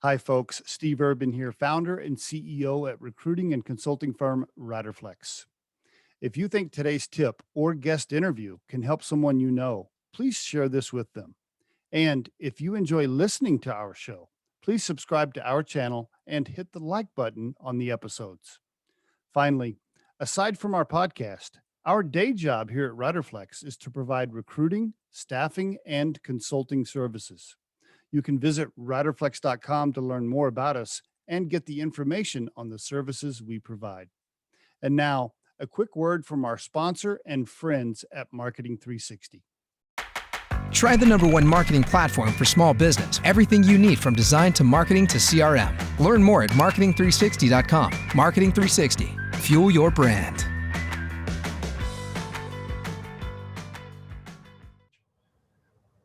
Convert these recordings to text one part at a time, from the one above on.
Hi, folks. Steve Urban here, founder and CEO at recruiting and consulting firm Riderflex. If you think today's tip or guest interview can help someone you know, please share this with them. And if you enjoy listening to our show, please subscribe to our channel and hit the like button on the episodes. Finally, aside from our podcast, our day job here at Riderflex is to provide recruiting, staffing, and consulting services. You can visit riderflex.com to learn more about us and get the information on the services we provide. And now, a quick word from our sponsor and friends at Marketing 360. Try the #1 marketing platform for small business. Everything you need from design to marketing to CRM. Learn more at marketing360.com. Marketing 360. Fuel your brand.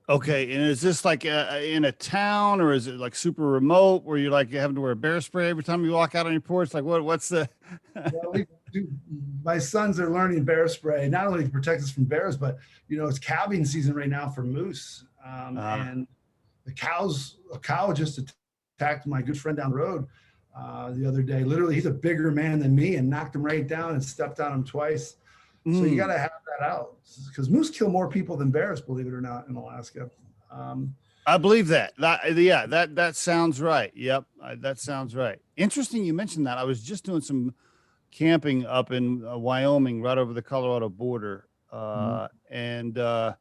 Okay, and is this like in a town, or is it like super remote where you're like having to wear bear spray every time you walk out on your porch? Like what's the? Well, my sons are learning bear spray, not only to protect us from bears, but it's calving season right now for moose. And a cow just attacked my good friend down the road the other day. Literally, he's a bigger man than me and knocked him right down and stepped on him twice. So you got to have that out, because moose kill more people than bears, believe it or not, in Alaska. I believe that. That sounds right. Yep, that sounds right. Interesting you mentioned that. I was just doing some camping up in Wyoming, right over the Colorado border, and I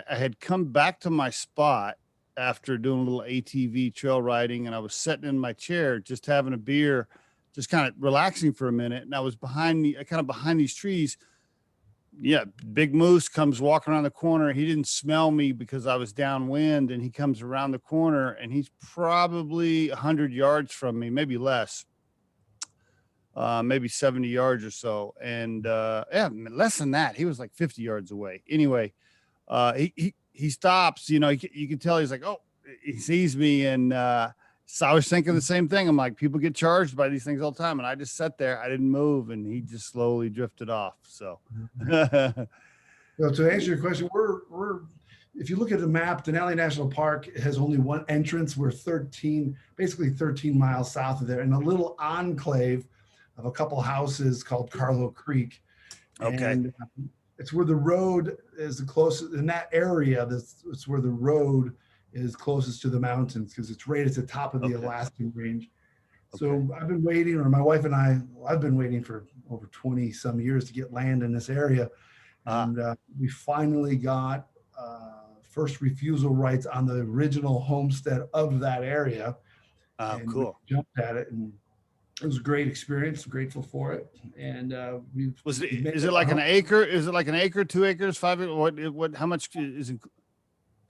had come back to my spot after doing a little ATV trail riding, and I was sitting in my chair just having a beer, just kind of relaxing for a minute. And I was behind these trees. Yeah. Big moose comes walking around the corner. He didn't smell me because I was downwind, and he comes around the corner, and he's probably 100 yards from me, maybe less, maybe 70 yards or so. And less than that. He was like 50 yards away. Anyway, he stops, you can tell he's like, oh, he sees me. And, so I was thinking the same thing. I'm like, people get charged by these things all the time. And I just sat there, I didn't move, and he just slowly drifted off. So, Well, to answer your question, we're if you look at the map, Denali National Park has only one entrance. We're basically 13 miles south of there, in a little enclave of a couple houses called Carlo Creek. Okay. And it's where the road is the closest in that area. It's where the road is closest to the mountains, because it's right at the top of the Alaskan range. So I've been waiting, or my wife and I've been waiting for over 20 some years to get land in this area. And we finally got first refusal rights on the original homestead of that area. And cool. We jumped at it, and it was a great experience. I'm grateful for it. And is it like an acre? Is it like an acre, 2 acres, 5 acres? What, how much is it?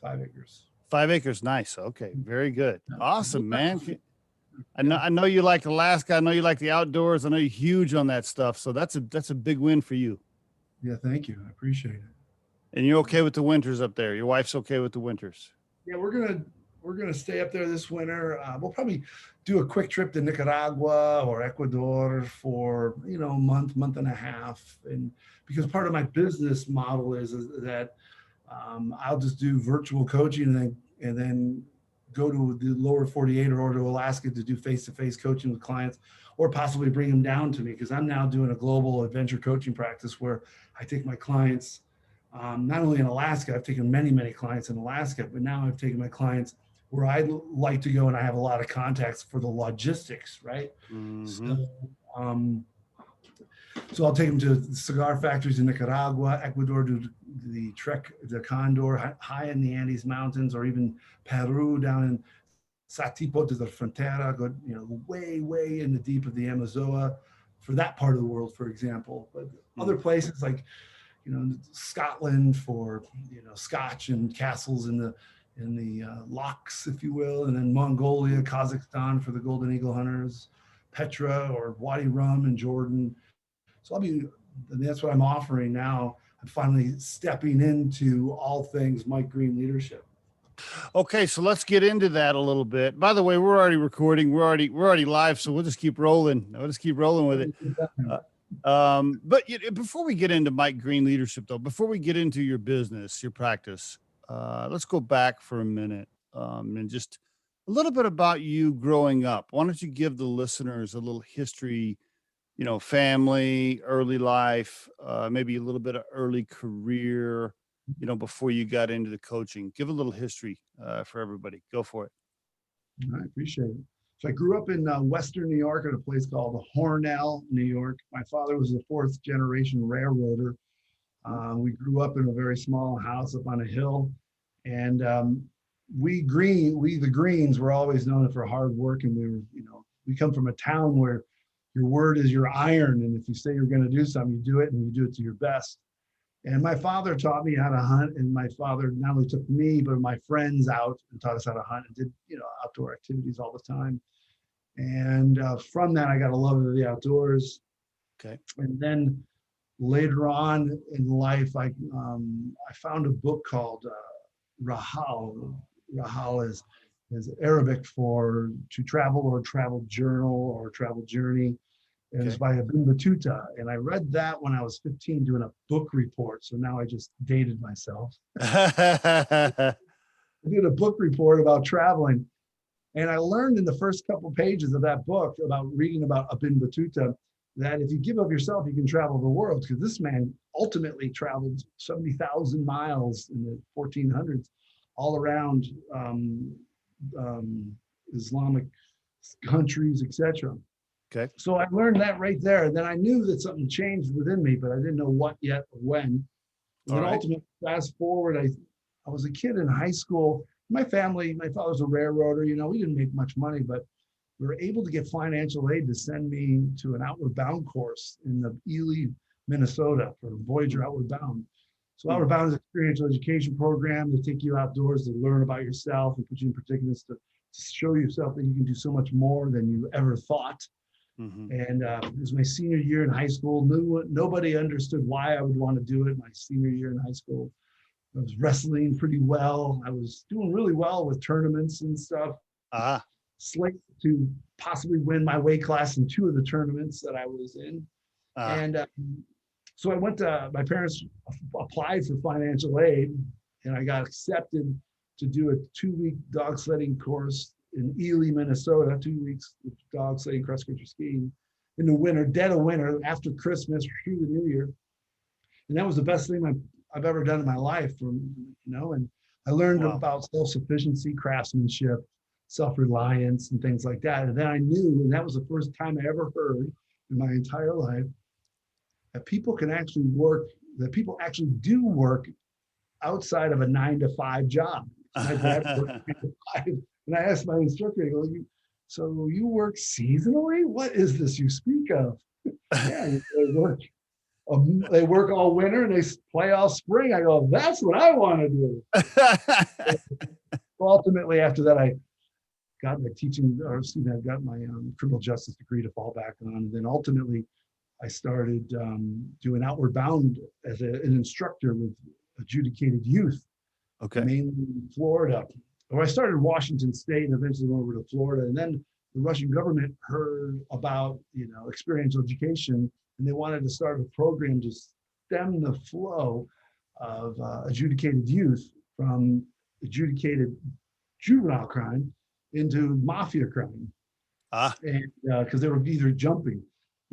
5 acres. 5 acres. Nice. Okay. Very good. Awesome, man. I know you like Alaska. I know you like the outdoors. I know you're huge on that stuff. So that's a big win for you. Yeah. Thank you. I appreciate it. And you're okay with the winters up there. Your wife's okay with the winters. Yeah, we're gonna stay up there this winter. We'll probably do a quick trip to Nicaragua or Ecuador for a month and a half, and because part of my business model is that I'll just do virtual coaching and then go to the lower 48 or to Alaska to do face-to-face coaching with clients, or possibly bring them down to me, because I'm now doing a global adventure coaching practice where I take my clients, not only in Alaska, I've taken many clients in Alaska, but now I've taken my clients where I'd like to go, and I have a lot of contacts for the logistics, right? Mm-hmm. So I'll take them to the cigar factories in Nicaragua, Ecuador, to the Trek de Condor, high in the Andes Mountains, or even Peru, down in Satipo to the Frontera, go way in the deep of the Amazonas for that part of the world, for example. But other places like Scotland for Scotch and castles in the lochs, if you will, and then Mongolia, Kazakhstan for the golden eagle hunters, Petra or Wadi Rum in Jordan. So that's what I'm offering now. I'm finally stepping into all things Mike Green leadership. Okay, so let's get into that a little bit. By the way, we're already recording. We're already live, so we'll just keep rolling. We'll just keep rolling with it. But before we get into Mike Green leadership, though, before we get into your business, your practice, let's go back for a minute and just A little bit about you growing up. Why don't you give the listeners a little history, family, early life, maybe a little bit of early career, before you got into the coaching. Give a little history for everybody. Go for it. I appreciate it. So I grew up in Western New York at a place called Hornell, New York. My father was a fourth generation railroader. We grew up in a very small house up on a hill, and we the Greens were always known for hard work, and we come from a town where your word is your iron, and if you say you're going to do something, you do it, and you do it to your best. And my father taught me how to hunt, and my father not only took me but my friends out and taught us how to hunt and did outdoor activities all the time. And from that, I got a love of the outdoors. Okay. And then later on in life, I found a book called Rahal. Rahal is Arabic for to travel or travel journal or travel journey. And it's by Ibn Battuta. And I read that when I was 15 doing a book report. So now I just dated myself. I did a book report about traveling. And I learned in the first couple of pages of that book about reading about Ibn Battuta that if you give up yourself, you can travel the world. Because this man ultimately traveled 70,000 miles in the 1400s all around Islamic countries, etc. Okay. So I learned that right there. And then I knew that something changed within me, but I didn't know what yet or when. And then ultimately, fast forward, I was a kid in high school. My father's a railroader, we didn't make much money, but we were able to get financial aid to send me to an outward bound course in the Ely, Minnesota for Voyager Outward Bound. So Outward Bound is an experiential education program to take you outdoors to learn about yourself and put you in predicaments to show yourself that you can do so much more than you ever thought. Mm-hmm. And it was my senior year in high school. Nobody understood why I would want to do it my senior year in high school. I was wrestling pretty well. I was doing really well with tournaments and stuff. Slated to possibly win my weight class in 2 of the tournaments that I was in. And so I went to, my parents applied for financial aid, and I got accepted to do a 2-week dog sledding course in Ely, Minnesota, 2 weeks of dog sledding, cross country skiing in the winter, dead of winter, after Christmas, through the New Year. And that was the best thing I've ever done in my life, and I learned about self-sufficiency, craftsmanship, self-reliance, and things like that. And then I knew, and that was the first time I ever heard in my entire life, that people can actually work, that people actually do work outside of a 9-to-5 job. My dad worked 9 to 5. And I asked my instructor, I go, so you work seasonally? What is this you speak of? Yeah, they work all winter and they play all spring. I go, that's what I want to do. Ultimately, after that, I got my I got my criminal justice degree to fall back on. And then ultimately, I started doing Outward Bound as an instructor with adjudicated youth, mainly in Florida. Or I started in Washington State and eventually went over to Florida. And then the Russian government heard about, experiential education, and they wanted to start a program to stem the flow of adjudicated youth from adjudicated juvenile crime into mafia crime. And because they were either jumping.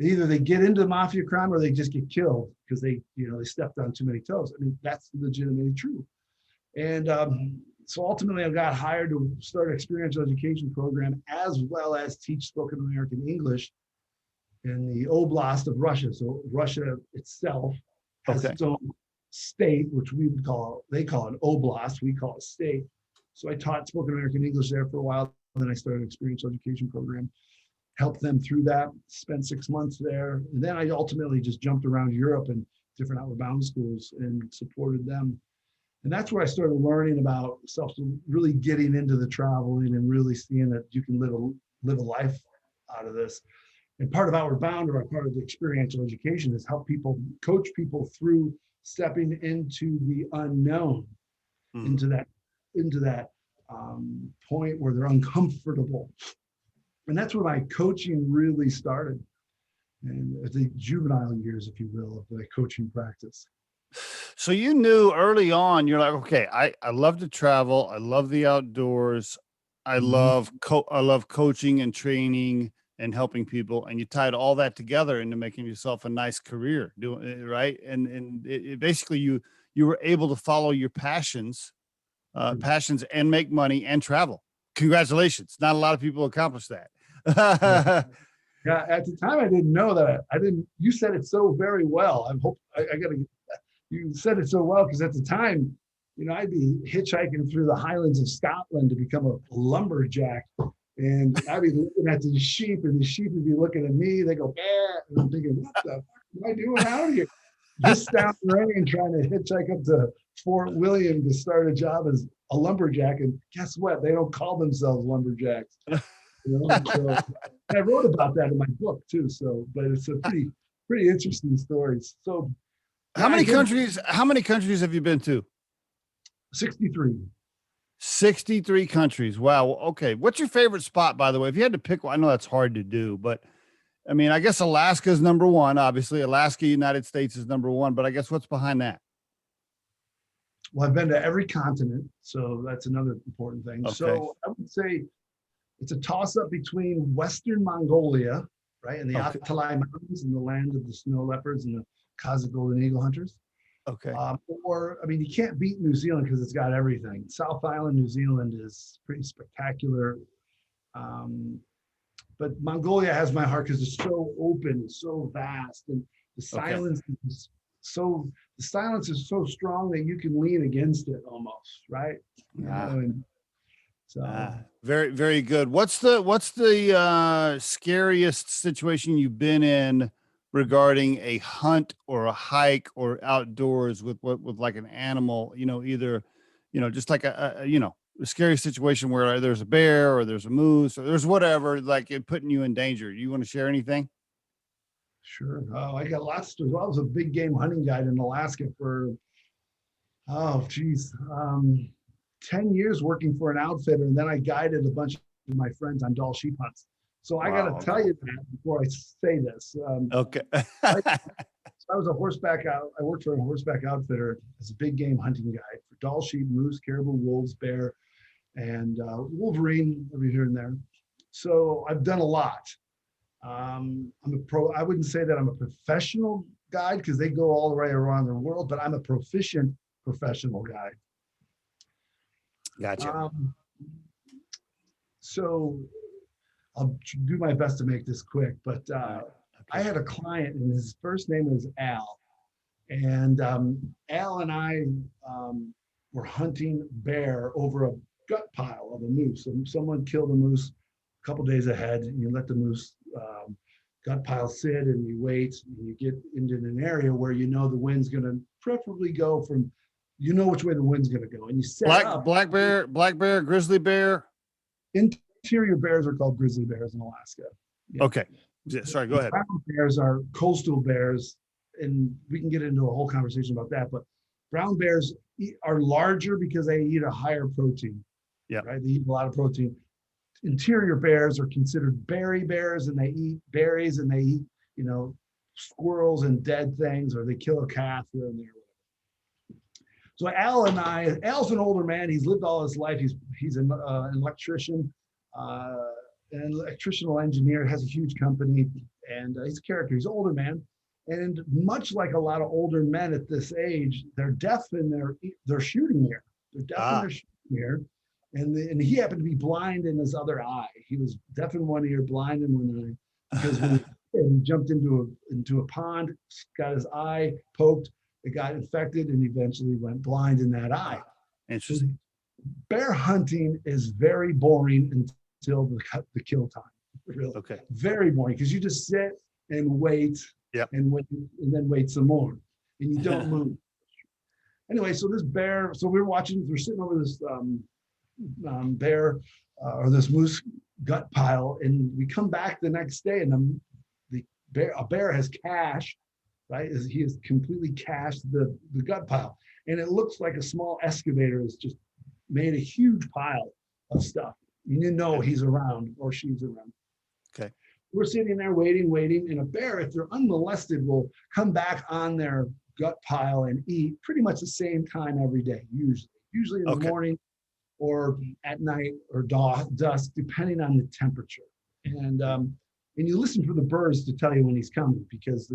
Either they get into mafia crime or they just get killed because they stepped on too many toes. I mean, that's legitimately true. And so ultimately I got hired to start an experiential education program as well as teach spoken American English in the Oblast of Russia. So Russia itself has its own state, which they call an oblast, we call it state. So I taught spoken American English there for a while. Then I started an experiential education program, helped them through that, spent 6 months there. And then I ultimately just jumped around Europe and different Outward Bound schools and supported them. And that's where I started learning about really getting into the traveling and really seeing that you can live a life out of this. And part of Outward Bound, or part of the experiential education, is help coach people through stepping into the unknown, into that point where they're uncomfortable. And that's where my coaching really started, and the juvenile years, if you will, of the coaching practice. So you knew early on, you're like, okay, I love to travel. I love the outdoors. I love coaching and training and helping people, and you tied all that together into making yourself a nice career doing it, right. And it basically you were able to follow your passions and make money and travel. Congratulations. Not a lot of people accomplish that. Yeah. Yeah, at the time I didn't know that. I didn't. You said it so very well. I gotta. You said it so well because at the time, I'd be hitchhiking through the Highlands of Scotland to become a lumberjack, and I'd be looking at these sheep, and the sheep would be looking at me. They go, "Bah," and I'm thinking, "What the fuck am I doing out here?" Just down the rain, trying to hitchhike up to Fort William to start a job as a lumberjack, and guess what? They don't call themselves lumberjacks. So I wrote about that in my book too. So, but it's a pretty interesting story. So, how many countries have you been to? 63. 63 countries. Wow. Okay. What's your favorite spot, by the way? If you had to pick one, I know that's hard to do, but I mean, I guess Alaska is number one. Obviously, Alaska, United States is number one, but I guess what's behind that? Well, I've been to every continent, so that's another important thing. Okay. So I would say it's a toss-up between Western Mongolia, right, and the Altai Mountains and the land of the snow leopards and the Kazakh golden eagle hunters. Okay. Or, I mean, you can't beat New Zealand because it's got everything. South Island, New Zealand is pretty spectacular. But Mongolia has my heart because it's so open, it's so vast, and the silence is so strong that you can lean against it almost, right? Very, very good. What's the scariest situation you've been in regarding a hunt or a hike or outdoors with like an animal, either, just like a scary situation where there's a bear or there's a moose or there's whatever, like it putting you in danger. You want to share anything? Sure. Oh, I got lots of, I was a big game hunting guide in Alaska for, 10 years working for an outfitter. And then I guided a bunch of my friends on Dall sheep hunts. So I got to tell you that before I say this. Okay. I was a horseback out. I worked for a horseback outfitter as a big game hunting guide for Dall sheep, moose, caribou, wolves, bear, and wolverine every here and there. So I've done a lot. I'm a pro. I wouldn't say that I'm a professional guide because they go all the way around the world, but I'm a proficient professional guide. Gotcha. So I'll do my best to make this quick, but I had a client and his first name was Al. And Al and I were hunting bear over a gut pile of a moose. And someone killed a moose a couple days ahead, and you let the moose gut pile sit and you wait and you get into an area where the wind's going to preferably go from, which way the wind's going to go. And you set up. Black bear, grizzly bear. Interior bears are called grizzly bears in Alaska. Yeah. Okay. Yeah, sorry, go ahead. Brown bears are coastal bears, and we can get into a whole conversation about that. But brown bears are larger because they eat a higher protein. Yeah. Right. They eat a lot of protein. Interior bears are considered berry bears, and they eat berries, and they eat, squirrels and dead things, or they kill a calf here and there. So Al's an older man. He's lived all his life. He's an electrician, an electrical engineer, has a huge company, and he's a character. He's an older man. And much like a lot of older men at this age, they're deaf in their shooting ear. They're deaf in their shooting ear. And he happened to be blind in his other eye. He was deaf in one ear, blind in one eye, because when he jumped into a pond, got his eye poked, it got infected, and eventually went blind in that eye. Interesting. Bear hunting is very boring until the kill time. Really. Okay. Very boring because you just sit and wait, and wait, and then wait some more, and you don't move. Anyway, so this bear. So we're sitting over this bear or this moose gut pile, and we come back the next day, and a bear has cached. Right, he has completely cached the gut pile, and it looks like a small excavator has just made a huge pile of stuff. He's around or she's around. Okay, we're sitting there waiting, and a bear, if they're unmolested, will come back on their gut pile and eat pretty much the same time every day, usually in the morning or at night or dusk, depending on the temperature. And you listen for the birds to tell you when he's coming, because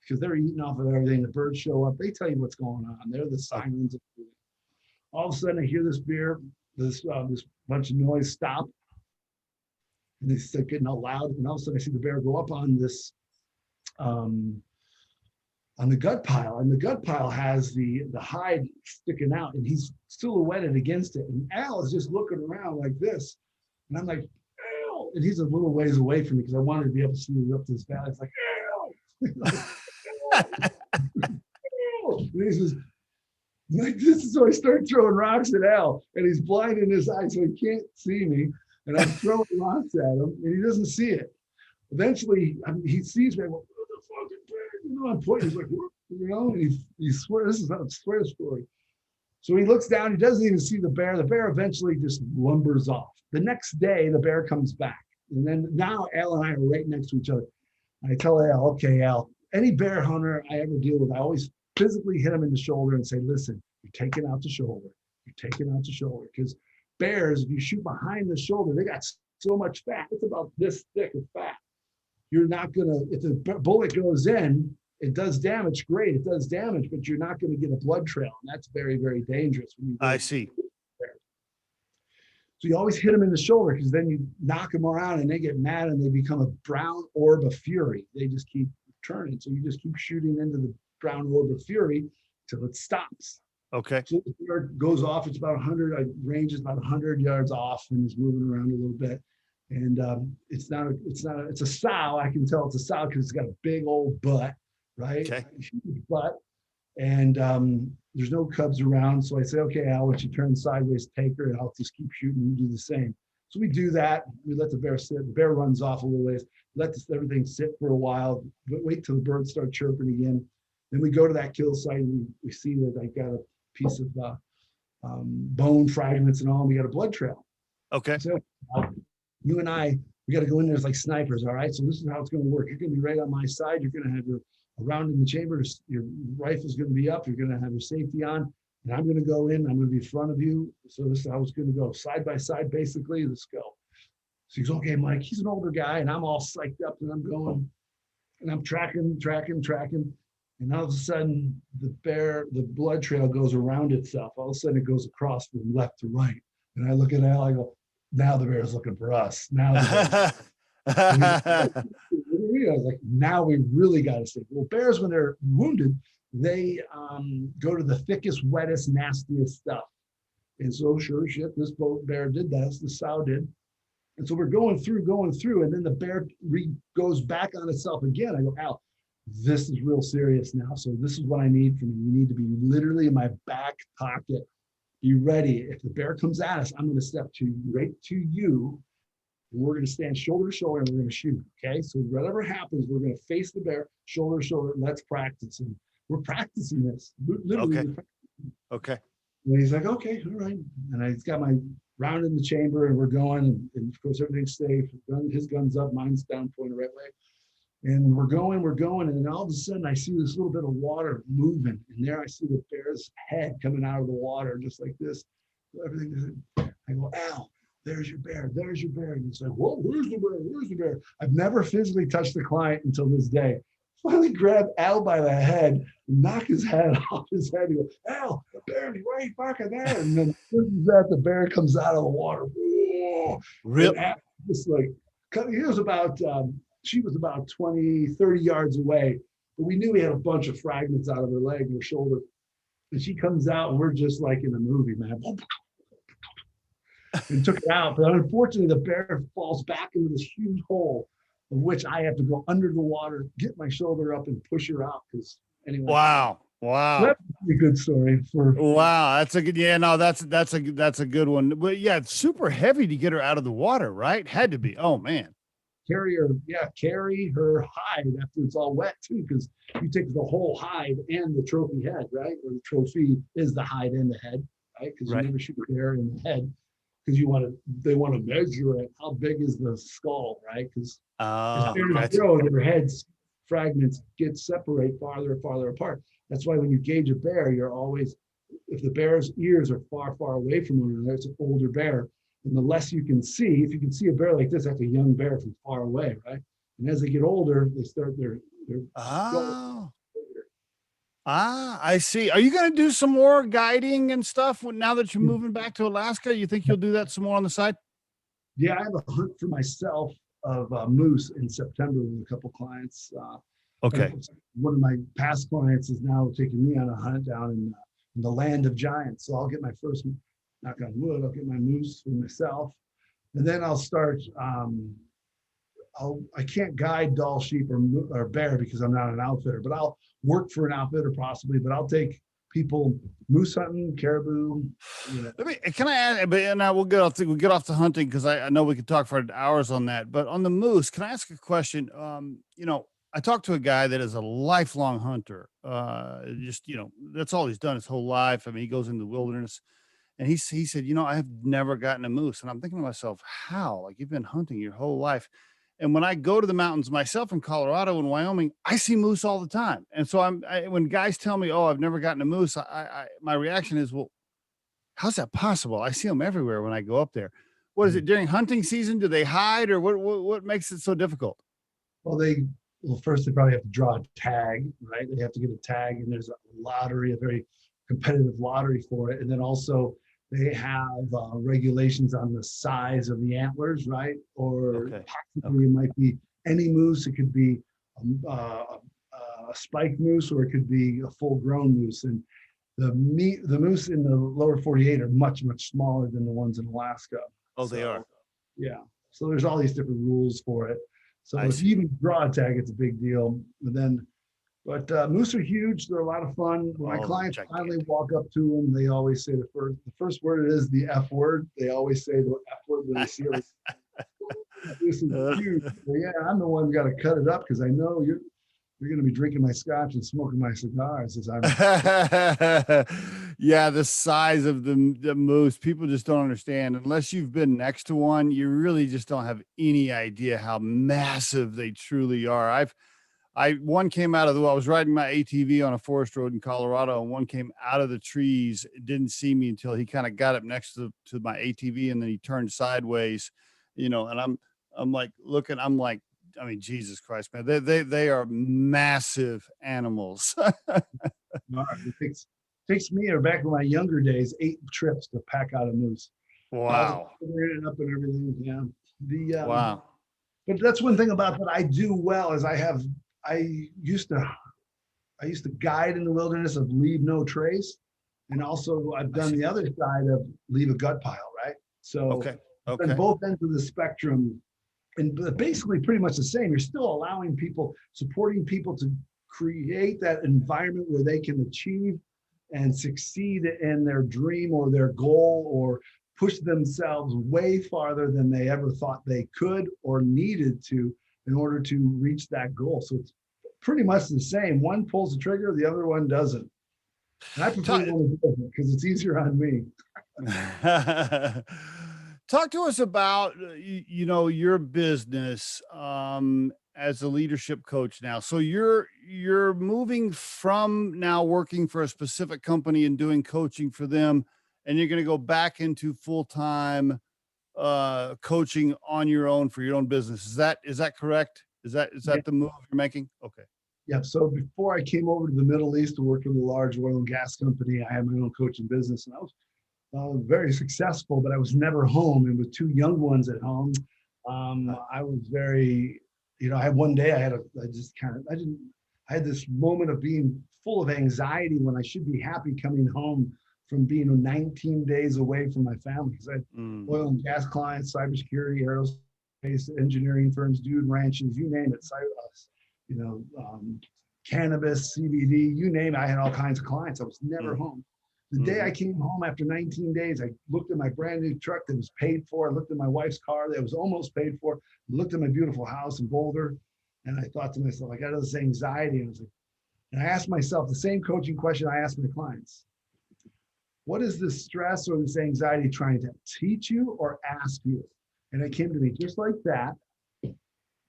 they're eating off of everything. The birds show up, they tell you what's going on. They're the sirens. All of a sudden I hear this bunch of noise stop, and they start getting all loud, and all of a sudden I see the bear go up on this on the gut pile, and the gut pile has the hide sticking out, and he's silhouetted against it, and Al is just looking around like this, and I'm like, Al, and he's a little ways away from me because I wanted to be able to see him up this valley. It's like, Al. Al. And he says, like, this is so I start throwing rocks at Al, and he's blind in his eye, so he can't see me, and I'm throwing rocks at him, and he doesn't see it. Eventually, he sees me. I go, what the fucking bear? You know, I'm pointing. He's like, what? You know, and he swears, this is not a swear story. So he looks down. He doesn't even see the bear. The bear eventually just lumbers off. The next day, the bear comes back. And then now Al and I are right next to each other. And I tell Al, okay, Al, any bear hunter I ever deal with, I always physically hit him in the shoulder and say, listen, you're taking out the shoulder. You're taking out the shoulder. Because bears, if you shoot behind the shoulder, they got so much fat. It's about this thick of fat. You're not going to, if the bullet goes in, it does damage, great, it does damage, but you're not going to get a blood trail. And that's very, very dangerous. I see. So you always hit them in the shoulder, because then you knock them around and they get mad and they become a brown orb of fury. They just keep turning. So you just keep shooting into the brown orb of fury till it stops. Okay. So the bird goes off. It's about 100, range is about 100 yards off, and is moving around a little bit. And it's a sow. I can tell it's a sow because it's got a big old butt, right? Okay. Huge butt. And there's no cubs around. So I say, okay, Al, why don't you turn sideways, take her, and I'll just keep shooting. You do the same. So we do that. We let the bear sit. The bear runs off a little ways. Let everything sit for a while. But wait till the birds start chirping again. Then we go to that kill site, and we see that I got a piece of bone fragments and all. And we got a blood trail. Okay. So you and I, we got to go in there as like snipers. All right. So this is how it's going to work. You're going to be right on my side. You're going to have your round in the chamber. Your rifle's going to be up. You're going to have your safety on. And I'm going to go in. I'm going to be in front of you. So this is how it's going to go. Side by side, basically. Let's go. So he's okay, Mike. He's an older guy, and I'm all psyched up, and I'm going, and I'm tracking. And all of a sudden, the blood trail goes around itself. All of a sudden, it goes across from left to right. And I look at Al, I go, now the bear's looking for us. Now the I was like, now we really got to stay. Well, bears, when they're wounded, they go to the thickest, wettest, nastiest stuff. And so sure shit, this bear did that. The sow did. And so we're going through, and then the bear goes back on itself again. I go, Al, this is real serious now. So this is what I need from you. You need to be literally in my back pocket. Be ready. If the bear comes at us, I'm going to step right to you, and we're going to stand shoulder to shoulder, and we're going to shoot. Okay. So whatever happens, we're going to face the bear shoulder to shoulder. Let's practice. And we're practicing this. Literally. Okay. Okay. And he's like, okay, all right. And I've got my round in the chamber, and we're going. And of course, everything's safe. His gun's up, mine's down, pointed the right way. And we're going, and then all of a sudden I see this little bit of water moving, and there I see the bear's head coming out of the water, just like this. Everything. I go, Al, there's your bear. And he's like, whoa, where's the bear? I've never physically touched the client until this day. Finally grab Al by the head, knock his head off his head. He goes, Al, the bear, why are you barking there? And then that the bear comes out of the water. Whoa. Rip. Just like, he was about, she was about 20, 30 yards away, but we knew we had a bunch of fragments out of her leg and her shoulder. And she comes out, and we're just like in a movie, man. And took it out. But unfortunately, the bear falls back into this huge hole, of which I have to go under the water, get my shoulder up, and push her out. Because anyway. Wow. That's a good story. Wow, that's a good. Yeah, no, that's a good one. But yeah, it's super heavy to get her out of the water, right? Had to be. Oh man. Carry her hide after it's all wet too, because you take the whole hide and the trophy head, right? Or the trophy is the hide and the head, right? Because you never shoot a bear in the head, because they want to measure it. How big is the skull, right? Because their heads fragments separate farther and farther apart. That's why when you gauge a bear, you're always if the bear's ears are far, far away from one another, it's an older bear. And the less you can see, if you can see a bear like this, that's a young bear from far away, right? And as they get older, they start their Oh. I see. Are you going to do some more guiding and stuff now that you're moving back to Alaska? You think you'll do that some more on the side? Yeah, I have a hunt for myself of moose in September with a couple clients. Okay. One of my past clients is now taking me on a hunt down in the land of giants. So I'll get my first, knock on wood, I'll get my moose for myself. And then I'll start, I can't guide doll sheep or bear because I'm not an outfitter, but I'll work for an outfitter possibly, but I'll take people moose hunting, caribou. You know. Can I ask, but now we'll get off the hunting because I know we could talk for hours on that, but on the moose, can I ask a question? I talked to a guy that is a lifelong hunter. That's all he's done his whole life. I mean, he goes into the wilderness and he said, I have never gotten a moose. And I'm thinking to myself, how? Like, you've been hunting your whole life. And when I go to the mountains myself in Colorado and Wyoming, I see moose all the time. And so when guys tell me, oh, I've never gotten a moose, my reaction is, well, how's that possible? I see them everywhere when I go up there. What is it during hunting season? Do they hide, or what makes it so difficult? Well, first they probably have to draw a tag, right? They have to get a tag, and there's a lottery, a very competitive lottery for it. And then also they have regulations on the size of the antlers, right? Or possibly it might be any moose. It could be a spike moose, or it could be a full-grown moose. And the moose in the lower 48 are much, much smaller than the ones in Alaska. They are. Yeah. So there's all these different rules for it. So if you even draw a tag, it's a big deal. But moose are huge. They're a lot of fun. When my clients finally walk up to them, they always say the first word is the F word. They always say the F word when they see it. This is huge. Well, yeah, I'm the one who got to cut it up because I know you're going to be drinking my scotch and smoking my cigars as I'm. Yeah, the size of the moose, people just don't understand. Unless you've been next to one, you really just don't have any idea how massive they truly are. One came out of I was riding my ATV on a forest road in Colorado, and one came out of the trees, didn't see me until he kind of got up next to my ATV, and then he turned sideways, and I'm like looking, I mean, Jesus Christ, man, they are massive animals. It takes me, or back in my younger days, 8 trips to pack out a moose. Wow. Up and everything. Yeah. Wow. But that's one thing about that I do well is I used to guide in the wilderness of leave no trace. And also I've done the other side of leave a gut pile, right? So I've done both ends of the spectrum, and basically pretty much the same. You're still allowing people, supporting people to create that environment where they can achieve and succeed in their dream or their goal, or push themselves way farther than they ever thought they could or needed to in order to reach that goal. So it's pretty much the same. One pulls the trigger, the other one doesn't. And I prefer one because it's easier on me. Talk to us about, your business as a leadership coach now. So you're moving from now working for a specific company and doing coaching for them, and you're going to go back into full-time coaching on your own for your own business. Is that correct? Is that the move you're making? Okay. Yeah. So before I came over to the Middle East to work with a large oil and gas company, I had my own coaching business, and I was very successful, but I was never home. And with 2 young ones at home, I was very, I had one day I had this moment of being full of anxiety when I should be happy coming home from being 19 days away from my family. Because I had oil and gas clients, cybersecurity, aerospace, engineering firms, dude ranches, you name it, cannabis, CBD, you name it. I had all kinds of clients. I was never home. The day I came home after 19 days, I looked at my brand new truck that was paid for. I looked at my wife's car that was almost paid for. I looked at my beautiful house in Boulder, and I thought to myself, I got this anxiety. And I asked myself the same coaching question I asked my clients. What is this stress or this anxiety trying to teach you or ask you? And it came to me just like that.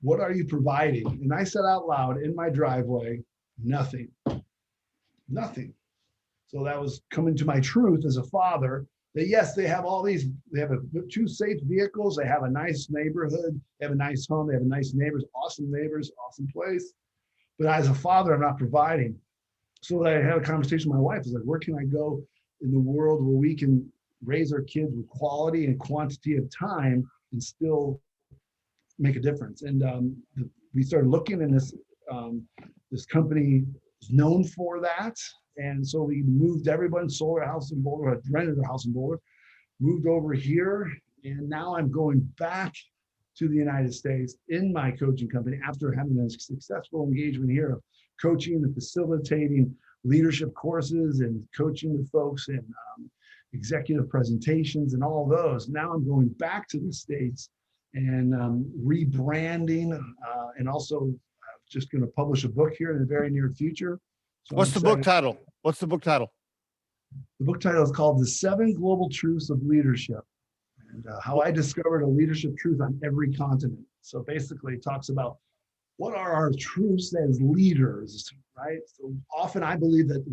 What are you providing? And I said out loud in my driveway, nothing. Nothing. So that was coming to my truth as a father, that yes, they have two safe vehicles. They have a nice neighborhood. They have a nice home. They have nice neighbors, awesome place. But as a father, I'm not providing. So I had a conversation with my wife. I was like, where can I go in the world where we can raise our kids with quality and quantity of time and still make a difference? And we started looking, and this company is known for that. And so we moved everyone, sold our house in Boulder, rented a house in Boulder, moved over here. And now I'm going back to the United States in my coaching company after having a successful engagement here of coaching and facilitating leadership courses and coaching with folks and executive presentations and all those. Now I'm going back to the States and rebranding and also just going to publish a book here in the very near future. So What's the book title? What's the book title? The book title is called The 7 Global Truths of Leadership, and how I discovered a leadership truth on every continent. So basically it talks about what are our truths as leaders, right? So often I believe that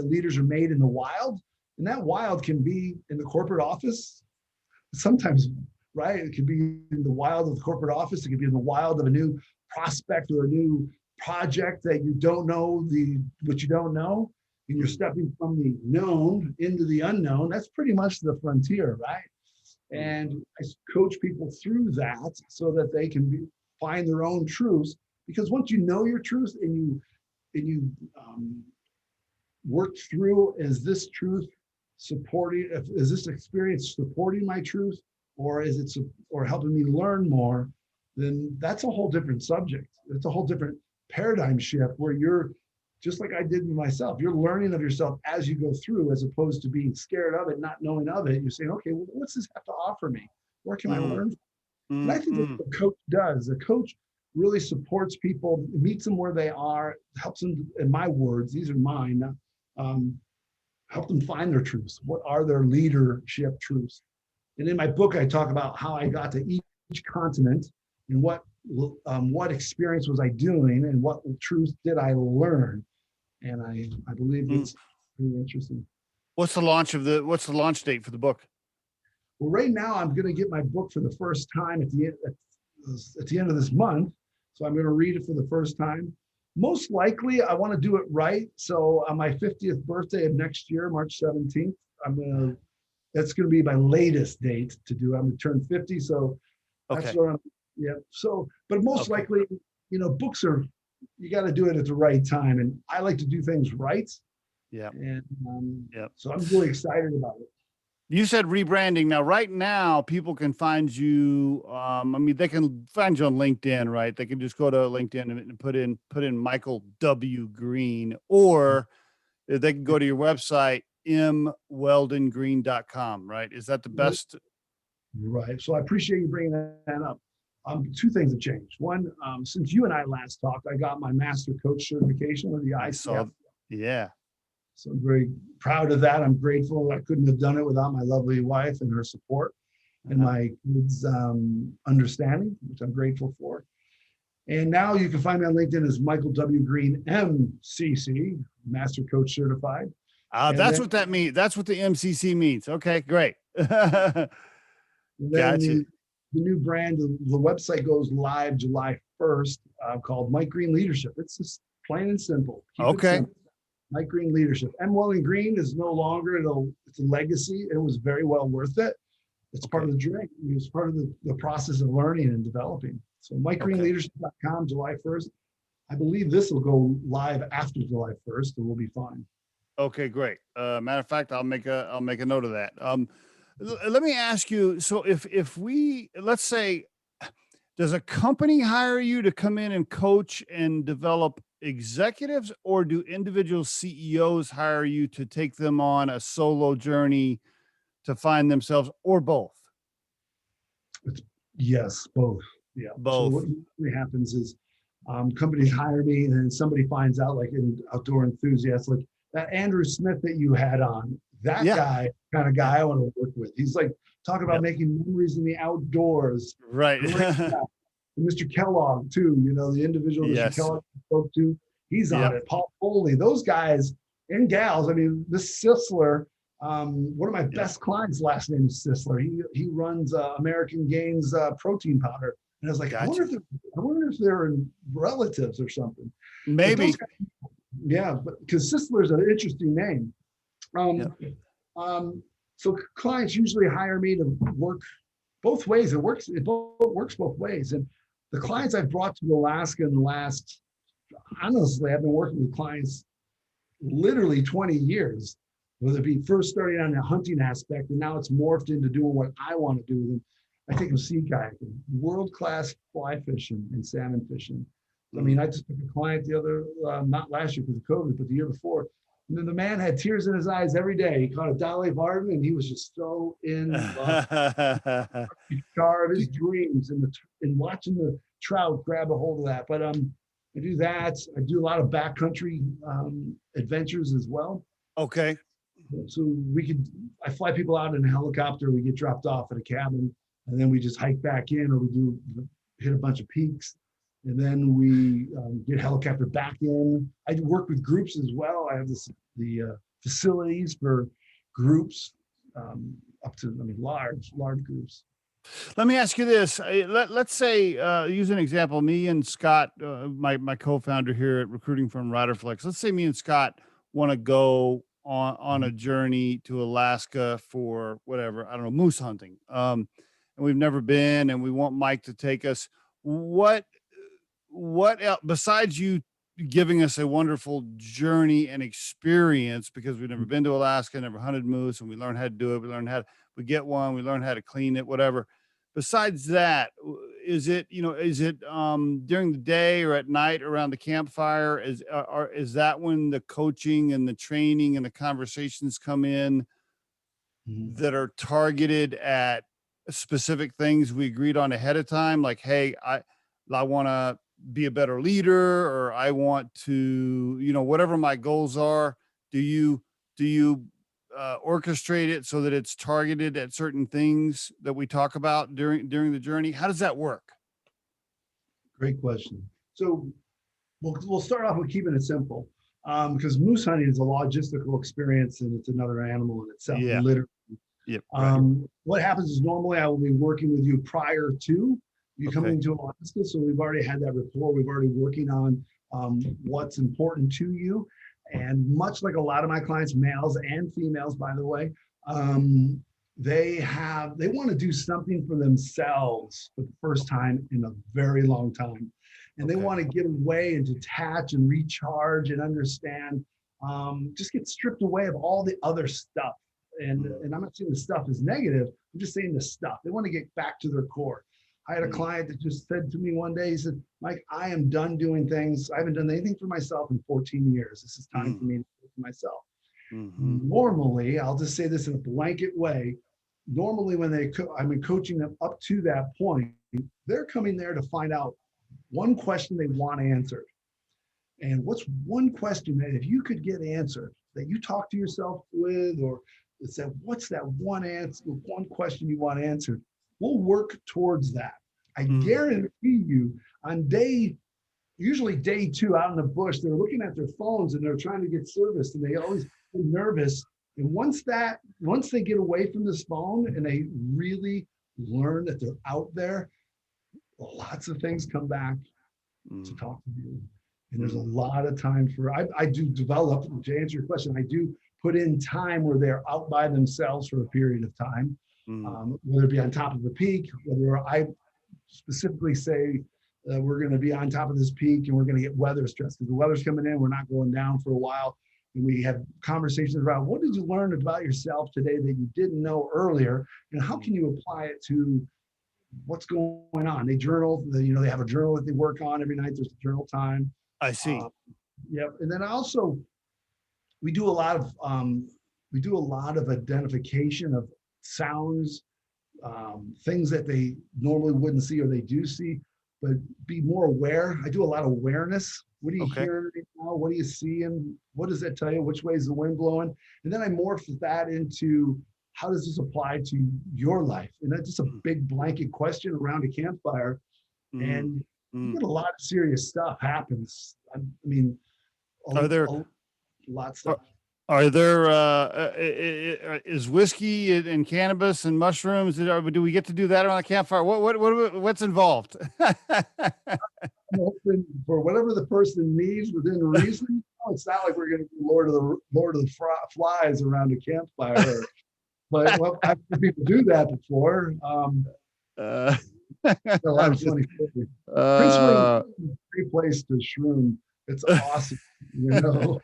leaders are made in the wild, and that wild can be in the corporate office. Sometimes, right? It could be in the wild of the corporate office. It could be in the wild of a new prospect or a new project that you don't know what you don't know, and you're stepping from the known into the unknown. That's pretty much the frontier, right? And I coach people through that so that they can find their own truths, because once you know your truth and you work through, is this truth supporting, is this experience supporting my truth, or is it or helping me learn more, then that's a whole different subject. It's a whole different paradigm shift where you're just like I did with myself. You're learning of yourself as you go through, as opposed to being scared of it, not knowing of it. You're saying, okay, well, what's this have to offer me? Where can I learn? And I think that's what a coach does. A coach really supports people, meets them where they are, helps them, in my words, these are mine, help them find their truths. What are their leadership truths? And in my book, I talk about how I got to each continent and what experience was I doing and what truth did I learn. And I believe it's really interesting. What's the launch date for the book? Well, right now I'm going to get my book for the first time at the end of this month. So I'm going to read it for the first time. Most likely I want to do it right. So on my 50th birthday of next year, March 17th, that's going to be my latest date to do. I'm going to turn 50. So that's okay. what I'm, yeah. So, but most likely, books you got to do it at the right time. And I like to do things right. Yeah. And so I'm really excited about it. You said rebranding. Now, right now, people can find you. They can find you on LinkedIn, right? They can just go to LinkedIn and put in Michael W. Green, or they can go to your website, mweldongreen.com, right? Is that the best? Right. So I appreciate you bringing that up. Two things have changed. One, since you and I last talked, I got my master coach certification with the ICF. Yeah. So I'm very proud of that. I'm grateful. I couldn't have done it without my lovely wife and her support and my kids' understanding, which I'm grateful for. And now you can find me on LinkedIn as Michael W. Green, MCC, Master Coach Certified. That's what that means. That's what the MCC means. Okay, great. Gotcha. The new brand, the website goes live July 1st, called Mike Green Leadership. It's just plain and simple. Keep it simple. Mike Green Leadership. Weldon Green is no longer, it's a legacy. It was very well worth it. It's part of the journey. It's part of the process of learning and developing. So MikeGreenLeadership.com, July 1st. I believe this will go live after July 1st, and we'll be fine. Okay, great. Matter of fact, I'll make a note of that. Let me ask you. So if we, let's say, does a company hire you to come in and coach and develop executives, or do individual CEOs hire you to take them on a solo journey to find themselves, or both? Yes, both. Yeah, both. So what usually happens is companies hire me, and then somebody finds out, like an outdoor enthusiast, like that Andrew Smith that you had on, that guy, kind of guy I want to work with. He's like talking about making memories in the outdoors. Right. Mr. Kellogg too, the individual Mr. Kellogg spoke to, he's on it. Paul Foley, those guys and gals. I mean, this Sisler, one of my best clients' last name is Sisler. He runs American Gains protein powder, and I was like, Gotcha. I wonder if they're relatives or something. But Maybe. yeah, but because Sisler is an interesting name. Yep. So clients usually hire me to work both ways. It works both ways. And the clients I've brought to Alaska in the last, honestly, I've been working with clients literally 20 years, whether it be first starting on the hunting aspect, and now it's morphed into doing what I want to do with them. I take them sea kayaking, world-class fly fishing and salmon fishing. I mean, I just took a client the other, not last year because of COVID, but the year before. And then the man had tears in his eyes every day. He caught a Dolly Varden, and he was just so in love. He carve his dreams and watching the trout grab a hold of that. But I do that. I do a lot of backcountry adventures as well. Okay. So I fly people out in a helicopter. We get dropped off at a cabin, and then we just hike back in, or we hit a bunch of peaks. And then we get helicopter back in. I work with groups as well. I have the facilities for groups up to, large groups. Let me ask you this. Let's say, use an example, me and Scott, my co-founder here at Recruiting from Riderflex. Let's say me and Scott want to go on a journey to Alaska for whatever, I don't know, moose hunting. And we've never been, and we want Mike to take us. What else, besides you giving us a wonderful journey and experience, because we've never been to Alaska, never hunted moose, and we learned how to do it. We learned we get one, we learn how to clean it, whatever. Besides that, is it during the day or at night around the campfire? Is that when the coaching and the training and the conversations come in that are targeted at specific things we agreed on ahead of time? Like, hey, I want to be a better leader, or I want to, whatever my goals are. Do you orchestrate it so that it's targeted at certain things that we talk about during the journey? How does that work? Great question. So we'll start off with keeping it simple, because moose hunting is a logistical experience, and it's another animal in itself. Yeah. Literally. Yep. Right. What happens is normally I will be working with you prior to you coming to Alaska. So we've already had that rapport. We've already working on what's important to you. And much like a lot of my clients, males and females, by the way, they want to do something for themselves for the first time in a very long time. And they want to get away and detach and recharge and understand, just get stripped away of all the other stuff. And I'm not saying the stuff is negative. I'm just saying the stuff. They want to get back to their core. I had a client that just said to me one day, he said, Mike, I am done doing things. I haven't done anything for myself in 14 years. This is time for me to do it for myself. Normally, I'll just say this in a blanket way. Normally, when I've been coaching them up to that point, they're coming there to find out one question they want answered. And what's one question that if you could get answered that you talk to yourself with, or it's that, what's that one question you want answered? We'll work towards that. I guarantee you on usually day 2 out in the bush, they're looking at their phones and they're trying to get service, and they always get nervous. And once they get away from this phone and they really learn that they're out there, lots of things come back to talk to you. And there's a lot of time I do develop, to answer your question, I do put in time where they're out by themselves for a period of time. Whether it be on top of a peak, whether I specifically say we're going to be on top of this peak and we're going to get weather stress because the weather's coming in, we're not going down for a while. And we have conversations around what did you learn about yourself today that you didn't know earlier, and how can you apply it to what's going on? They journal, they have a journal that they work on every night. There's a journal time. I see. Yep. And then also we do a lot of identification of sounds, things that they normally wouldn't see or they do see, but be more aware. I do a lot of awareness. What are you hearing right now? What are you seeing? What does that tell you? Which way is the wind blowing? And then I morph that into how does this apply to your life? And that's just a big blanket question around a campfire. And you get a lot of serious stuff happens. I mean, a lot of stuff. Are there is whiskey and cannabis and mushrooms? Do we get to do that around the campfire? What's involved? I'm open for whatever the person needs within reason. Oh, it's not like we're going to be Lord of the Flies around a campfire. But well, I've seen people do that before. uh, A lot I'm of just, funny stories. Prince William uh, is a great place to shroom. It's awesome, you know.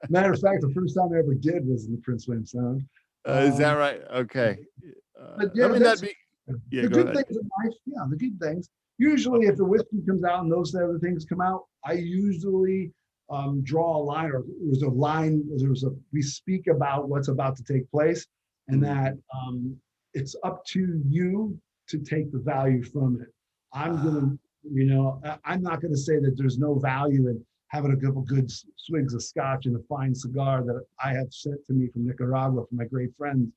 Matter of fact, the first time I ever did was in the Prince William Sound. is that Um, right? Okay. but I yeah, mean, that'd that's be, yeah, the go good ahead. things in life. Yeah, the good things. Usually, if the whiskey comes out and those other things come out, I usually draw a line, or there's a line. We speak about what's about to take place, and that it's up to you to take the value from it. I'm gonna, I'm not gonna say that there's no value in having a couple good swigs of scotch and a fine cigar that I have sent to me from Nicaragua from my great friends.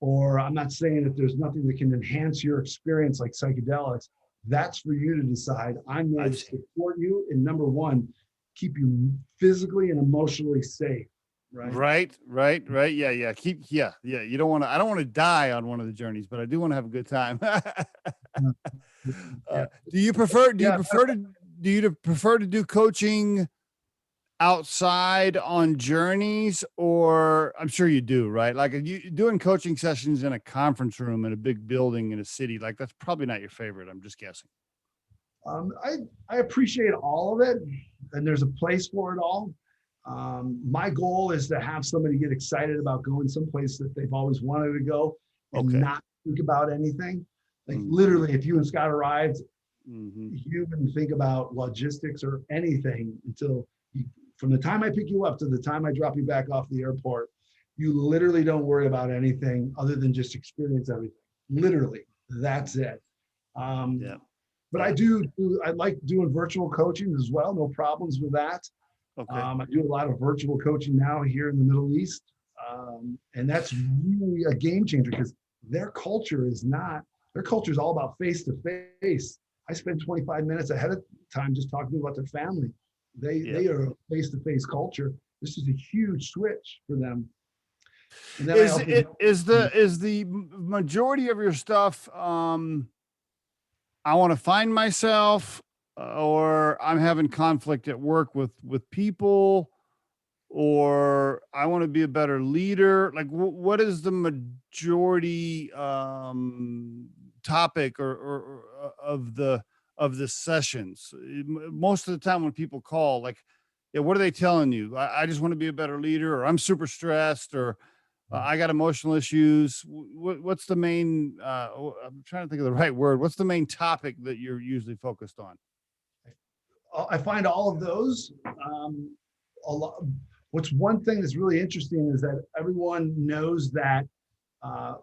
Or I'm not saying that there's nothing that can enhance your experience like psychedelics. That's for you to decide. I'm there I to see. support you. And number one, keep you physically and emotionally safe. Right. Right. Yeah. Yeah. You don't want to, I don't want to die on one of the journeys, but I do want to have a good time. Yeah. Do you prefer, Yeah. to do coaching outside on journeys, or I'm sure you do, right? Like you doing coaching sessions in a conference room in a big building in a city, like that's probably not your favorite. I'm just guessing. I appreciate all of it, and there's a place for it all. My goal is to have somebody get excited about going someplace that they've always wanted to go and Okay. not think about anything. Like Mhm. literally, if you and Scott arrived, Mhm. you wouldn't think about logistics or anything until from the time I pick you up to the time I drop you back off the airport. You literally don't worry about anything other than just experience everything. Literally, that's it. Um, Yeah. but Yeah. I like doing virtual coaching as well. No problems with that. Okay. I do a lot of virtual coaching now here in the Middle East. And that's really a game changer because their culture is all about face to face. I spend 25 minutes ahead of time just talking about their family. Yeah. They are a face to face culture. This is a huge switch for them. And then I Is also it is the majority of your stuff I want to find myself, or I'm having conflict at work with people, or I want to be a better leader? Like what is the majority topic or of the sessions? Most of the time when people call, like, yeah, what are they telling you? I just want to be a better leader, or I'm super stressed, or I got emotional issues. What's the main? I'm trying to think of the right word. What's the main topic that you're usually focused on? I find all of those a lot. What's one thing that's really interesting is that everyone knows that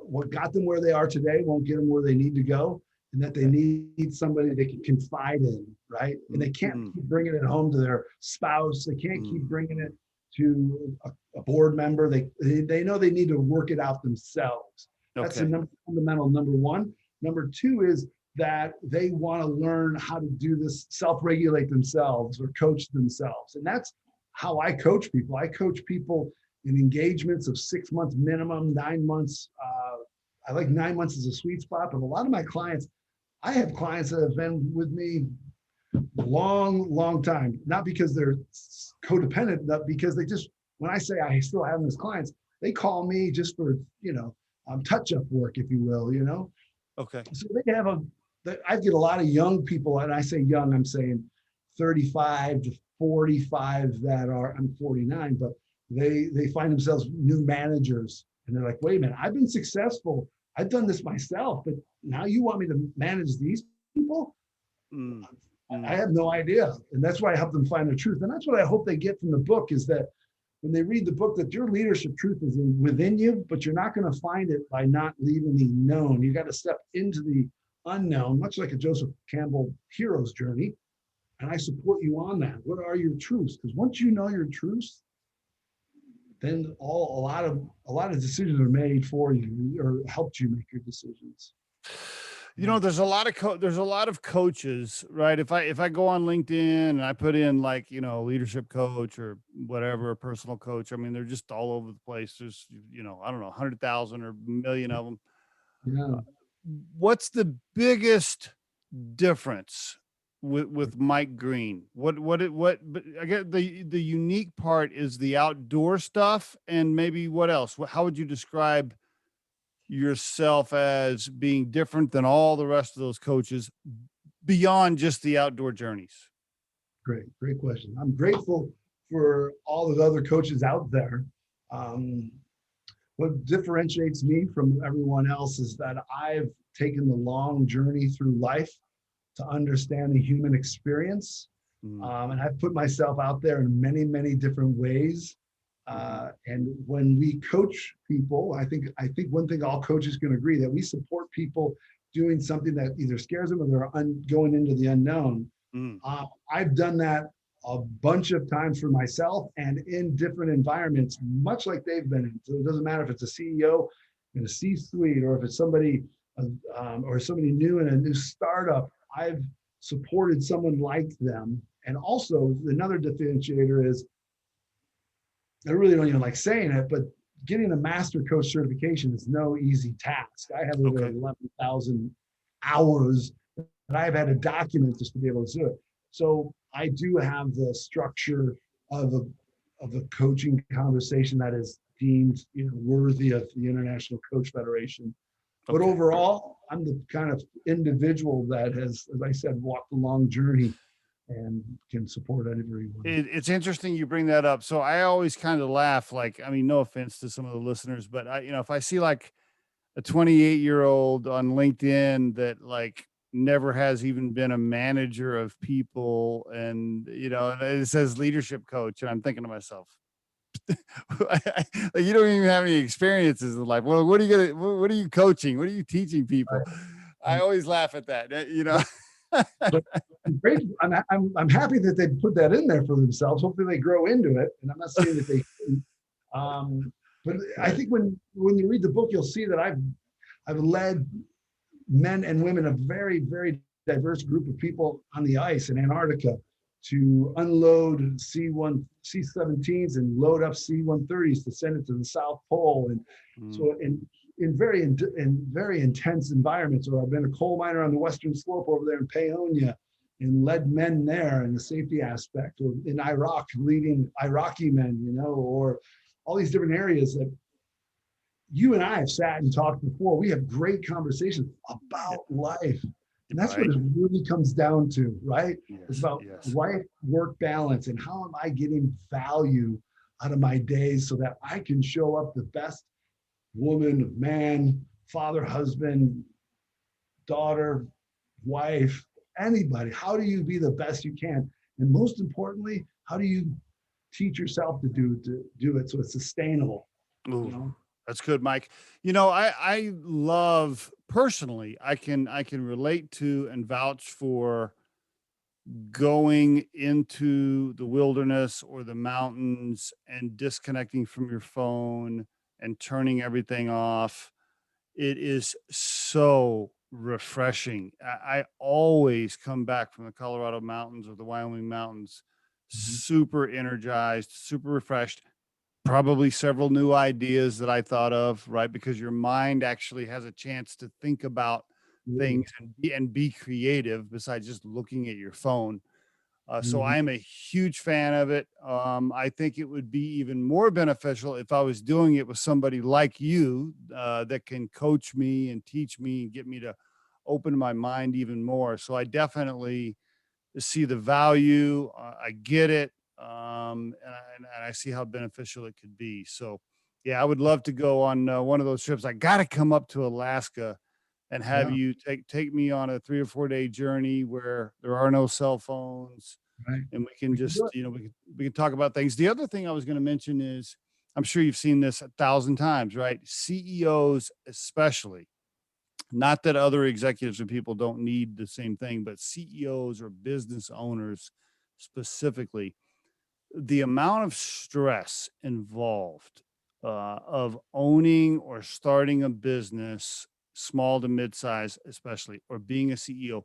what got them where they are today won't get them where they need to go, and that they Okay. need somebody they can confide in, right? And they can't Mm, keep bringing it home to their spouse. They can't keep mm, bringing it to a board member. They know they need to work it out themselves. That's the okay. fundamental number one. Number two is that they want to learn how to do this, self-regulate themselves or coach themselves. And that's how I coach people. I coach people in engagements of 6 months minimum, 9 months. I like 9 months as a sweet spot, but a lot of my clients, I have clients that have been with me long time, not because they're codependent, but because they just, when I say I still have them as clients, they call me just for, touch-up work, if you will, Okay. So I get a lot of young people, and I say young, I'm saying 35 to 45 that are, I'm 49, but they find themselves new managers, and they're like, wait a minute, I've been successful. I've done this myself, but now you want me to manage these people? Mm, I mm, have no idea. And that's why I help them find the truth. And that's what I hope they get from the book is that when they read the book, that your leadership truth is within you, but you're not going to find it by not leaving the known. You got to step into the unknown, much like a Joseph Campbell hero's journey. And I support you on that. What are your truths? Because once you know your truths, then a lot of decisions are made for you or helped you make your decisions. You know, there's a lot of there's a lot of coaches, right? If I go on LinkedIn and I put in like, you know, leadership coach or whatever, personal coach, I mean, they're just all over the place. There's, you know, I don't know, 100,000 or a million of them. Yeah. What's the biggest difference with Mike Green? But I get the unique part is the outdoor stuff, and maybe what else? How would you describe yourself as being different than all the rest of those coaches beyond just the outdoor journeys? Great question. I'm grateful for all the other coaches out there. Um, what differentiates me from everyone else is that I've taken the long journey through life to understand the human experience. Mm, And I've put myself out there in many, many different ways. mhm, And when we coach people, I think one thing all coaches can agree that we support people doing something that either scares them or they're going into the unknown. mm, I've done that a bunch of times for myself and in different environments, much like they've been in. So it doesn't matter if it's a CEO in a C-suite or if it's somebody or somebody new in a new startup. I've supported someone like them. And also another differentiator is, I really don't even like saying it, but getting a master coach certification is no easy task. I have over okay. 11,000 hours that I've had to document just to be able to do it. So I do have the structure of a coaching conversation that is deemed, you know, worthy of the International Coach Federation. But Okay. overall, I'm the kind of individual that has, as I said, walked a long journey and can support everyone. It's interesting you bring that up. So I always kind of laugh, like, I mean, no offense to some of the listeners, but I, you know, if I see like a 28-year-old on LinkedIn that like never has even been a manager of people, and you know, and it says leadership coach, and I'm thinking to myself, like, you don't even have any experiences in life. Well, what are you gonna? What are you coaching? What are you teaching people? I always laugh at that. You know. But great. I'm happy that they put that in there for themselves. Hopefully they grow into it. And I'm not saying that they shouldn't. But I Right. think when you read the book, you'll see that I've led men and women, a very, very diverse group of people on the ice in Antarctica to unload C-17s and load up C-130s to send it to the South Pole. And Mm, so in very intense environments, or I've been a coal miner on the Western Slope over there in Paonia and led men there in the safety aspect, or in Iraq, leading Iraqi men, you know, or all these different areas that you and I have sat and talked before. We have great conversations yeah, about life. And that's what right. it really comes down to, right? It's Yes. about Yes. life work balance and how am I getting value out of my days so that I can show up the best woman, man, father, husband, daughter, wife, anybody. How do you be the best you can? And most importantly, how do you teach yourself to do it so it's sustainable? You Ooh, know, that's good, Mike. You know, I love personally. I can relate to and vouch for going into the wilderness or the mountains and disconnecting from your phone and turning everything off. It is so refreshing. I always come back from the Colorado mountains or the Wyoming mountains mhm. super energized, super refreshed, probably several new ideas that I thought of, right? Because your mind actually has a chance to think about Absolutely. things and be creative besides just looking at your phone. So Mhm. I am a huge fan of it. I think it would be even more beneficial if I was doing it with somebody like you that can coach me and teach me and get me to open my mind even more. So I definitely see the value. I get it, and I see how beneficial it could be. So, yeah, I would love to go on one of those trips. I got to come up to Alaska and have Yeah, you take me on a 3 or 4 day journey where there are no cell phones, right. and we can We can do just it. we can talk about things. The other thing I was going to mention is I'm sure you've seen this 1,000 times, right? CEOs especially, not that other executives and people don't need the same thing, but CEOs or business owners specifically, the amount of stress involved of owning or starting a business small to mid-size, especially, or being a CEO.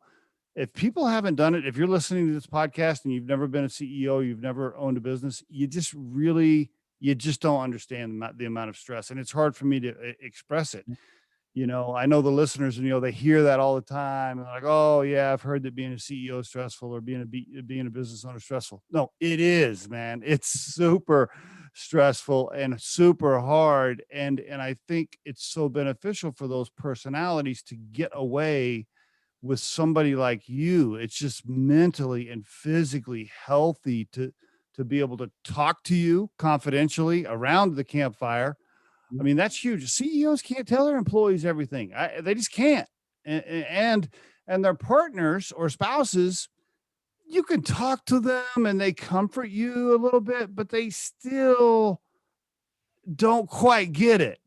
If people haven't done it, if you're listening to this podcast and you've never been a CEO, you've never owned a business, you just don't understand the amount of stress. And it's hard for me to express it. I know the listeners, they hear that all the time. And they're like, oh yeah, I've heard that being a CEO is stressful, or being a business owner is stressful. No, it is, man. It's super stressful and super hard. And I think it's so beneficial for those personalities to get away with somebody like you. It's just mentally and physically healthy to be able to talk to you confidentially around the campfire. I mean, that's huge. CEOs can't tell their employees everything. They just can't. And their partners or spouses, you can talk to them and they comfort you a little bit, but they still don't quite get it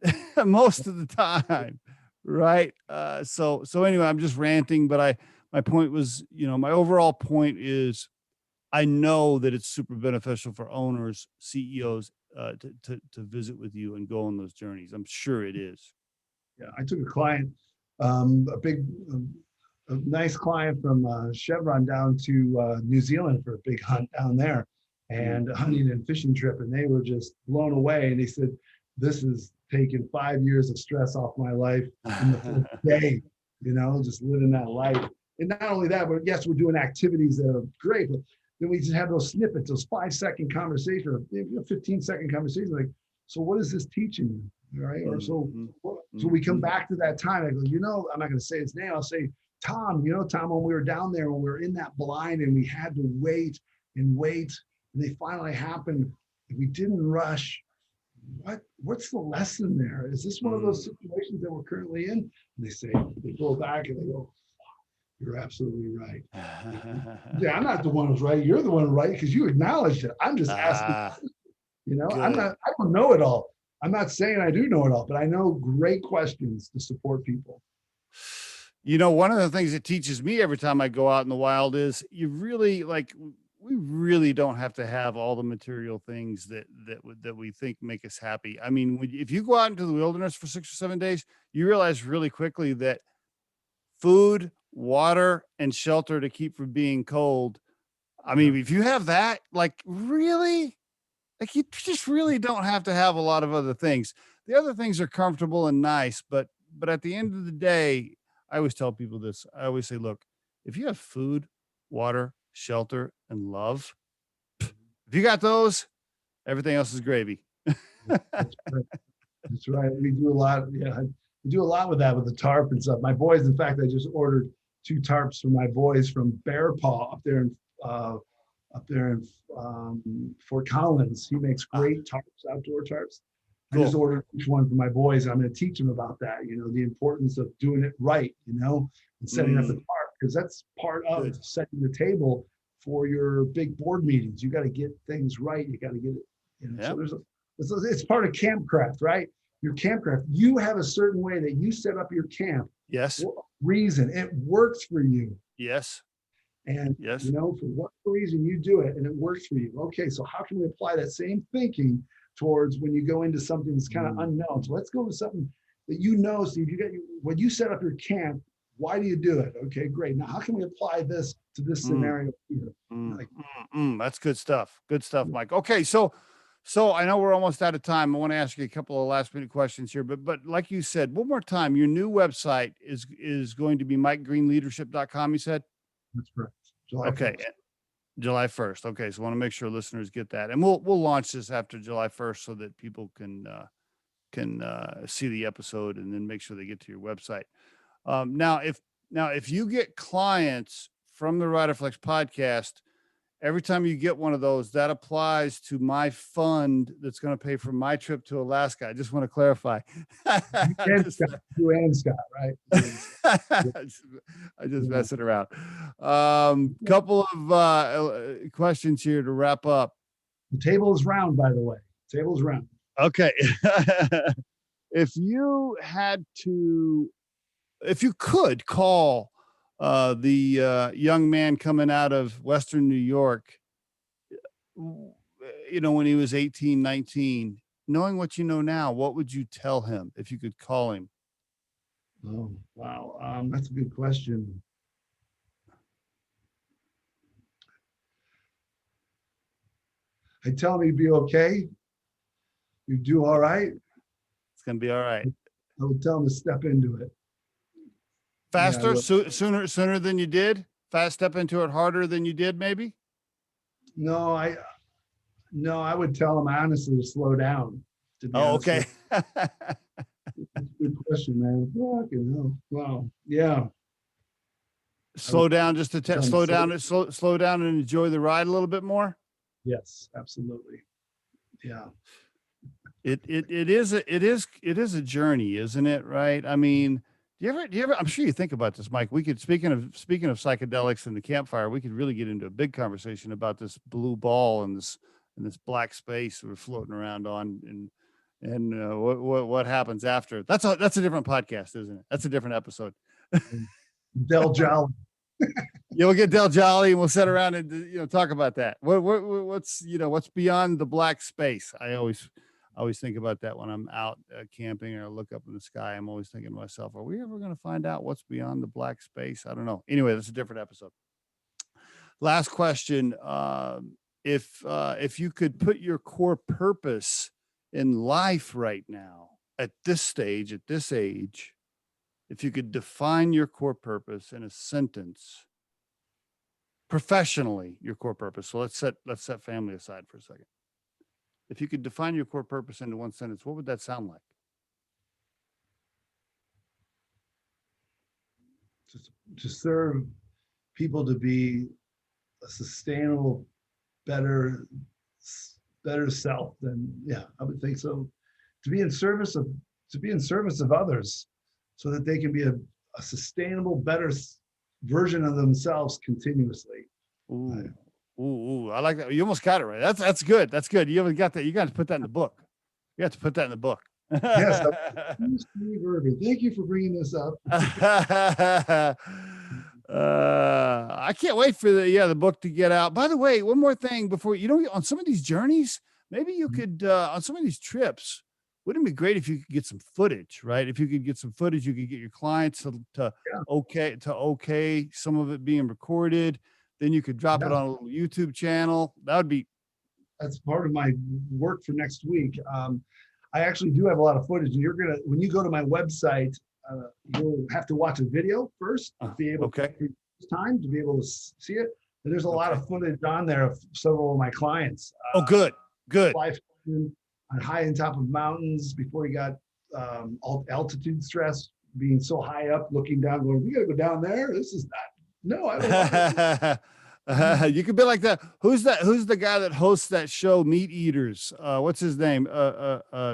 most of the time. Right. So anyway, I'm just ranting, but my point was, my overall point is, I know that it's super beneficial for owners, CEOs, to visit with you and go on those journeys. I'm sure it is. Yeah, I took a client, a nice client from Chevron down to New Zealand for a big hunt down there, and a hunting and fishing trip, and they were just blown away. And they said, "This has taken 5 years of stress off my life in the first day, just living that life." And not only that, but yes, we're doing activities that are great, but then we just have those snippets, those 5-second conversations, or 15-second conversations. Like, so what is this teaching you? Right? Or so we come back to that time. I go, I'm not going to say his name. I'll say, Tom, Tom, when we were down there, when we were in that blind and we had to wait, and they finally happened, and we didn't rush. What's the lesson there? Is this one of those situations that we're currently in? And they go back and they go, you're absolutely right. Yeah, I'm not the one who's right. You're the one right, because you acknowledged it. I'm just asking. I don't know it all. I'm not saying I do know it all, but I know great questions to support people. One of the things it teaches me every time I go out in the wild is we really don't have to have all the material things that we think make us happy. I mean, if you go out into the wilderness for 6 or 7 days, you realize really quickly that food, water, and shelter to keep from being cold. I mean, if you have that, really, you just really don't have to have a lot of other things. The other things are comfortable and nice, but at the end of the day, I always tell people this. I always say, look, if you have food, water, shelter, and love, if you got those, everything else is gravy. That's right. We do a lot. Yeah, we do a lot with that, with the tarp and stuff. My boys, in fact, I just ordered 2 tarps for my boys from Bear Paw up there in Fort Collins. He makes great tarps, outdoor tarps. Cool. I just ordered each one for my boys. I'm going to teach them about that, the importance of doing it right, and setting up the tarp, because that's part of setting the table for your big board meetings. You got to get things right. You got to get it. So it's part of campcraft, right? Your campcraft. You have a certain way that you set up your camp. Yes. For a reason it works for you. Yes. And for what reason you do it and it works for you. Okay, so how can we apply that same thinking towards when you go into something that's kind of unknown? So let's go to something that Steve, when you set up your camp, why do you do it? Okay, great. Now, how can we apply this to this scenario here? That's good stuff. Good stuff, Mike. Okay, so I know we're almost out of time. I want to ask you a couple of last minute questions here, but like you said, one more time, your new website is going to be mikegreenleadership.com, you said? That's correct. July 1st. Okay. So I want to make sure listeners get that. And we'll launch this after July 1st so that people can see the episode and then make sure they get to your website. Now, if you get clients from the Riderflex podcast, every time you get one of those, that applies to my fund that's going to pay for my trip to Alaska. I just want to clarify. You and Scott, right? I just messing around. Couple of questions here to wrap up. The table is round, by the way. Table is round. Okay. If you could call the young man coming out of Western New York, when he was 18, 19, knowing what you know now, what would you tell him if you could call him? Oh, wow. That's a good question. I tell him he'd be okay. You do all right. It's going to be all right. I would tell him to step into it. Yeah, Faster, sooner than you did. Fast step into it harder than you did, maybe. no, I would tell him honestly to slow down. To be Oh, honest okay. with you. Good question, man. Fucking hell. Wow. Yeah. Slow down just to Tell him slow down and enjoy the ride a little bit more. Yes, absolutely. Yeah. It is a journey, isn't it? Right. I mean, do you ever, I'm sure you think about this, Mike. We could, speaking of psychedelics and the campfire, we could really get into a big conversation about this blue ball and this black space we're floating around on, and what happens after. That's a different podcast, isn't it? That's a different episode. Del Jolly. Yeah, we'll get Del Jolly and we'll sit around and talk about that. What's beyond the black space? I always think about that when I'm out camping or I look up in the sky. I'm always thinking to myself, are we ever going to find out what's beyond the black space? I don't know. Anyway, that's a different episode. Last question. If you could put your core purpose in life right now, at this stage, at this age, if you could define your core purpose in a sentence, professionally, your core purpose. So let's set family aside for a second. If you could define your core purpose into one sentence, what would that sound like? To serve people to be a sustainable, better self. Then yeah, I would think so. To be in service of others, so that they can be a sustainable, better version of themselves continuously. Ooh, I like that. You almost got it right. That's good. That's good. You haven't got that. You got to put that in the book. You have to put that in the book. Yes. Thank you for bringing this up. I can't wait for the book to get out. By the way, one more thing before, on some of these journeys, maybe you could, on some of these trips, wouldn't it be great if you could get some footage, right? If you could get some footage, you could get your clients to okay some of it being recorded. Then you could drop it on a little YouTube channel. That's part of my work for next week. I actually do have a lot of footage, and when you go to my website, you'll have to watch a video first to be able to be able to see it. And there's a lot of footage on there of several of my clients. Good. Life on high on top of mountains before he got altitude stress, being so high up, looking down, going, we got to go down there. This is not. No, I don't want to. You could be like that. Who's the guy that hosts that show, Meat Eaters? What's his name?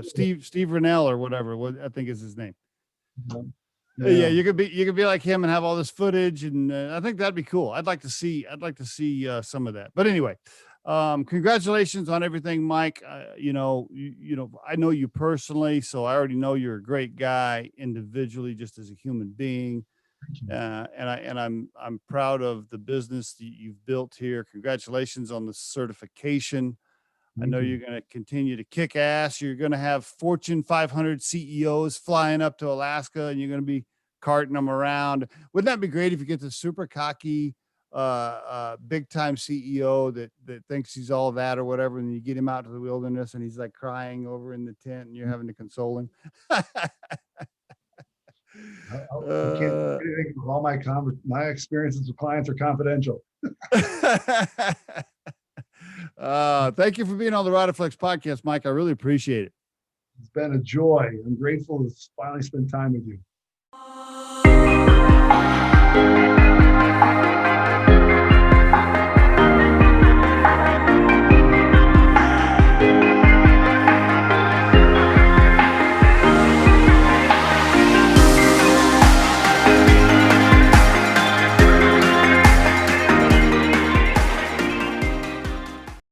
Steve Rennell or whatever. What I think is his name. Yeah, you could be like him and have all this footage, and I think that'd be cool. I'd like to see some of that. But anyway, congratulations on everything, Mike. I know you personally, so I already know you're a great guy individually, just as a human being. And I'm proud of the business that you've built here. Congratulations on the certification. I know you're going to continue to kick ass. You're going to have Fortune 500 CEOs flying up to Alaska, and you're going to be carting them around. Wouldn't that be great if you get the super cocky, big time CEO that thinks he's all that or whatever, and you get him out to the wilderness and he's like crying over in the tent, and you're having to console him. I can't all my experiences with clients are confidential. Thank you for being on the Riderflex podcast, Mike. I really appreciate it. It's been a joy. I'm grateful to finally spend time with you.